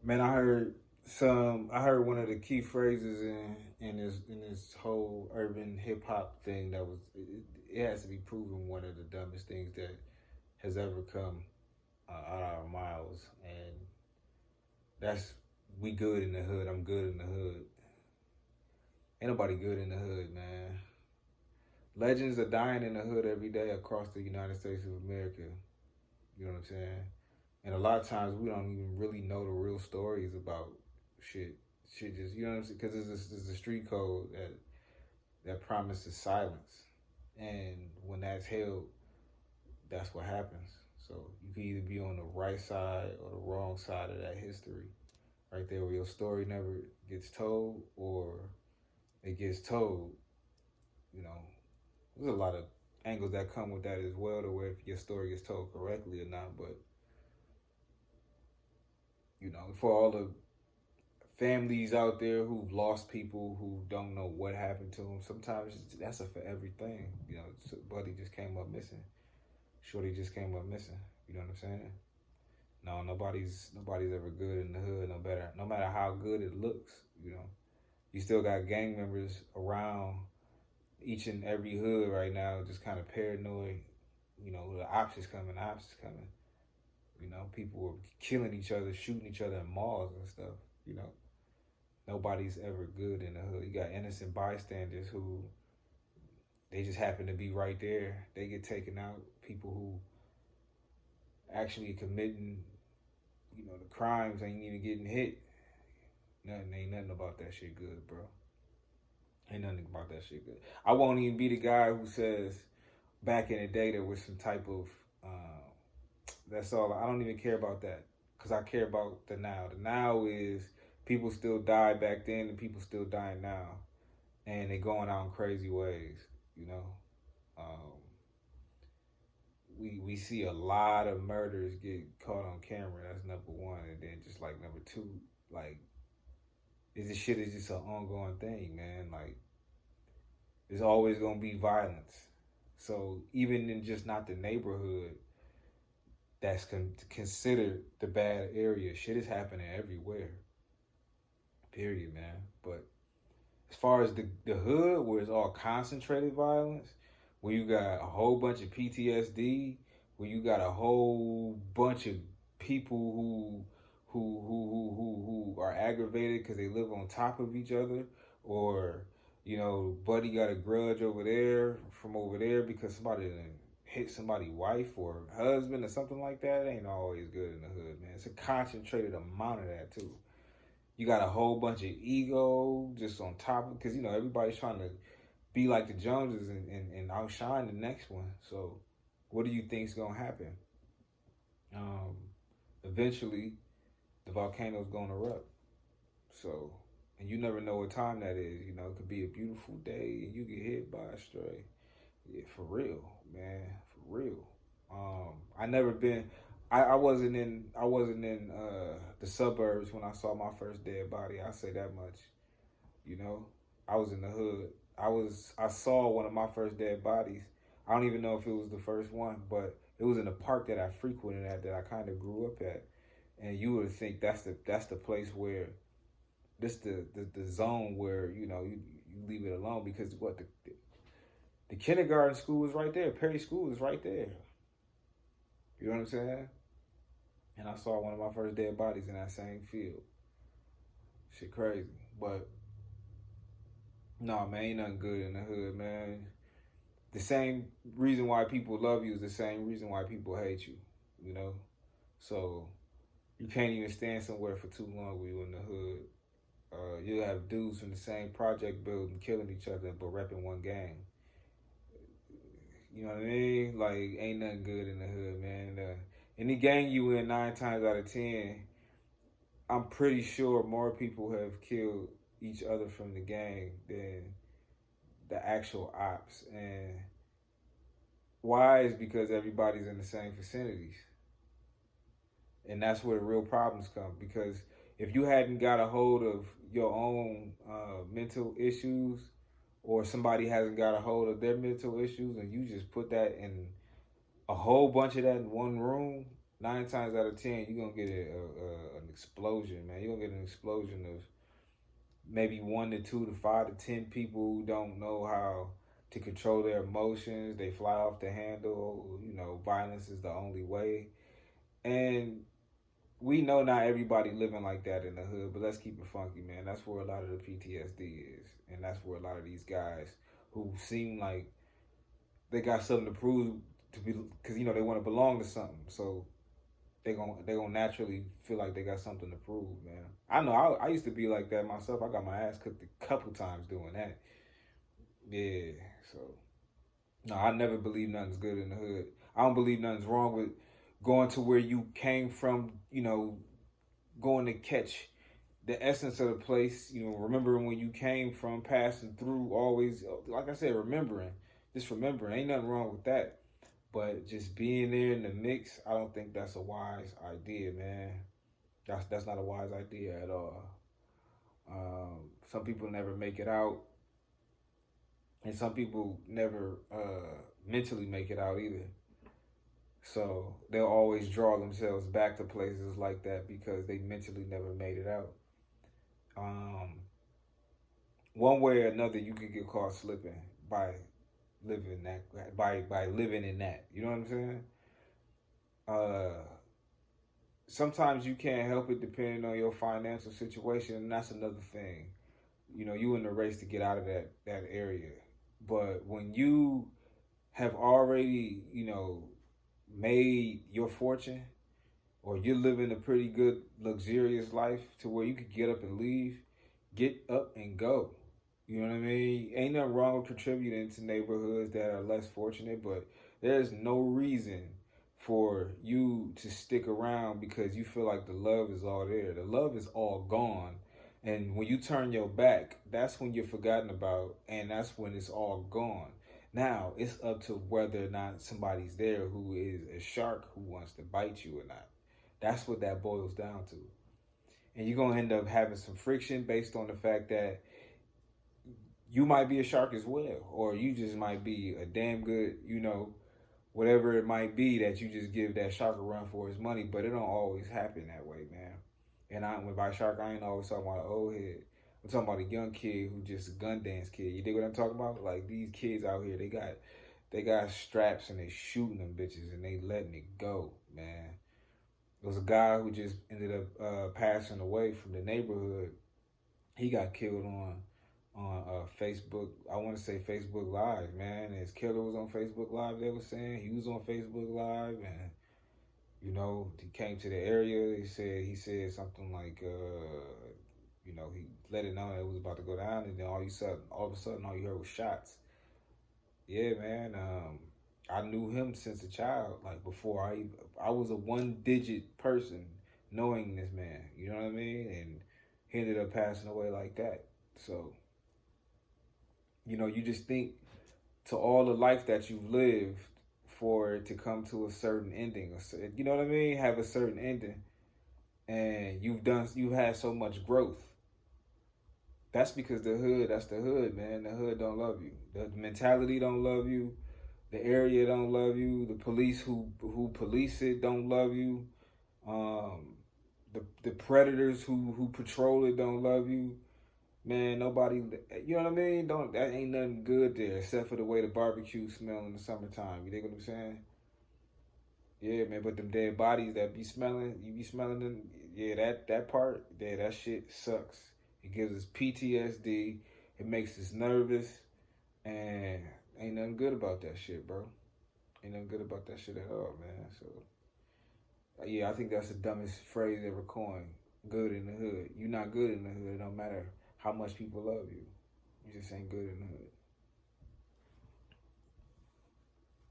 Man, I heard one of the key phrases in this whole urban hip hop thing that was it has to be proven one of the dumbest things that has ever come out of our mouths, and that's we good in the hood. I'm good in the hood. Ain't nobody good in the hood, man. Legends are dying in the hood every day across the United States of America. You know what I'm saying? And a lot of times we don't even really know the real stories about shit. Shit just, you know what I'm saying? Because there's a street code that promises silence. And when that's held, that's what happens. So you can either be on the right side or the wrong side of that history. Right there where your story never gets told or it gets told, you know. There's a lot of angles that come with that as well to where if your story gets told correctly or not, but for all the families out there who've lost people who don't know what happened to them. Sometimes that's a forever thing. Buddy just came up missing. Shorty just came up missing. You know what I'm saying? No, nobody's ever good in the hood. No matter how good it looks. You still got gang members around each and every hood right now, just kind of paranoid. The ops is coming. The ops is coming. People were killing each other, shooting each other in malls and stuff. You know, nobody's ever good in the hood. You got innocent bystanders who they just happen to be right there. They get taken out. People who actually committing, the crimes ain't even getting hit. Ain't nothing about that shit good, bro. Ain't nothing about that shit good. I won't even be the guy who says back in the day there was some type of that's all. I don't even care about that because I care about the now. The now is people still died back then and people still dying now, and they going out in crazy ways. Um, we see a lot of murders get caught on camera. That's number one, and then just like number two, like this shit is just an ongoing thing, man. Like there's always gonna be violence. So even in just not the neighborhood that's considered the bad area, shit is happening everywhere. Period, man. But as far as the hood, where it's all concentrated violence, where you got a whole bunch of PTSD, where you got a whole bunch of people who are aggravated because they live on top of each other, or buddy got a grudge over there from over there because somebody hit somebody's wife or husband or something like that. It ain't always good in the hood, man. It's a concentrated amount of that too. You got a whole bunch of ego just on top of, because everybody's trying to be like the Joneses and outshine the next one. So what do you think's gonna happen? Um, Eventually, the volcano's gonna erupt. So, and you never know what time that is. It could be a beautiful day and you get hit by a stray. Yeah, for real, man, for real. I never been. I wasn't in the suburbs when I saw my first dead body. I say that much. You know, I was in the hood. I saw one of my first dead bodies. I don't even know if it was the first one, but it was in a park that I frequented at that I kind of grew up at. And you would think that's the place where this the zone where you leave it alone because what the kindergarten school is right there. Perry School is right there. You know what I'm saying? And I saw one of my first dead bodies in that same field. Shit crazy. But no, man, ain't nothing good in the hood, man. The same reason why people love you is the same reason why people hate you, you know? So you can't even stand somewhere for too long when you're in the hood. You'll have dudes from the same project building killing each other but repping one gang. You know what I mean? Like, ain't nothing good in the hood, man. Any gang you in, 9 times out of 10, I'm pretty sure more people have killed each other from the gang than the actual ops. And why is because everybody's in the same vicinities. And that's where the real problems come. Because if you hadn't got a hold of your own mental issues, or somebody hasn't got a hold of their mental issues, and you just put that in a whole bunch of that in one room, Nine times out of 10, you're gonna get an explosion, man. You're gonna get an explosion of maybe 1 to 2 to 5 to 10 people who don't know how to control their emotions. They fly off the handle. Violence is the only way. And we know not everybody living like that in the hood, but let's keep it funky, man. That's where a lot of the PTSD is, and that's where a lot of these guys who seem like they got something to prove to be, because they want to belong to something, so they gonna naturally feel like they got something to prove, man. I know I used to be like that myself. I got my ass cooked a couple times doing that. Yeah, so no, I never believe nothing's good in the hood. I don't believe nothing's wrong with going to where you came from. Going to catch the essence of the place. Remembering when you came from, passing through. Always, like I said, just remembering. Ain't nothing wrong with that. But just being there in the mix, I don't think that's a wise idea, man. That's not a wise idea at all. Some people never make it out, and some people never mentally make it out either. So they'll always draw themselves back to places like that because they mentally never made it out. One way or another, you could get caught slipping by living in that. You know what I'm saying? Sometimes you can't help it depending on your financial situation, and that's another thing. You in the race to get out of that area. But when you have already, made your fortune, or you're living a pretty good, luxurious life to where you could get up and leave, get up and go. You know what I mean? Ain't nothing wrong with contributing to neighborhoods that are less fortunate, but there's no reason for you to stick around because you feel like the love is all there. The love is all gone. And when you turn your back, that's when you're forgotten about, and that's when it's all gone. Now, it's up to whether or not somebody's there who is a shark who wants to bite you or not. That's what that boils down to. And you're going to end up having some friction based on the fact that you might be a shark as well, or you just might be a damn good, whatever it might be that you just give that shark a run for his money, but it don't always happen that way, man. And when by shark, I ain't always talking about an old head. I'm talking about a young kid who just a gun dance kid. You dig what I'm talking about? Like these kids out here, they got straps and they shooting them bitches and they letting it go, man. There was a guy who just ended up passing away from the neighborhood. He got killed on Facebook. I want to say Facebook Live, man. His killer was on Facebook Live. They were saying he was on Facebook Live, and he came to the area. He said something like, he let it know that it was about to go down, and then all of a sudden, all you heard was shots. Yeah, man. I knew him since a child. Like before I was a one-digit person knowing this man. You know what I mean? And he ended up passing away like that. So, you just think to all the life that you've lived for it to come to a certain ending. You know what I mean? Have a certain ending. And you've had so much growth. That's because that's the hood, man. The hood don't love you. The mentality don't love you. The area don't love you. The police who police it don't love you. The predators who patrol it don't love you. Man, nobody, you know what I mean? That ain't nothing good there except for the way the barbecue smell in the summertime. You dig what I'm saying? Yeah, man. But them dead bodies that be smelling, you be smelling them. Yeah, that part, yeah, that shit sucks. It gives us PTSD. It makes us nervous, and ain't nothing good about that shit, bro. Ain't nothing good about that shit at all, man. So, yeah, I think that's the dumbest phrase ever coined. Good in the hood. You're not good in the hood. It don't matter how much people love you. You just ain't good in the hood.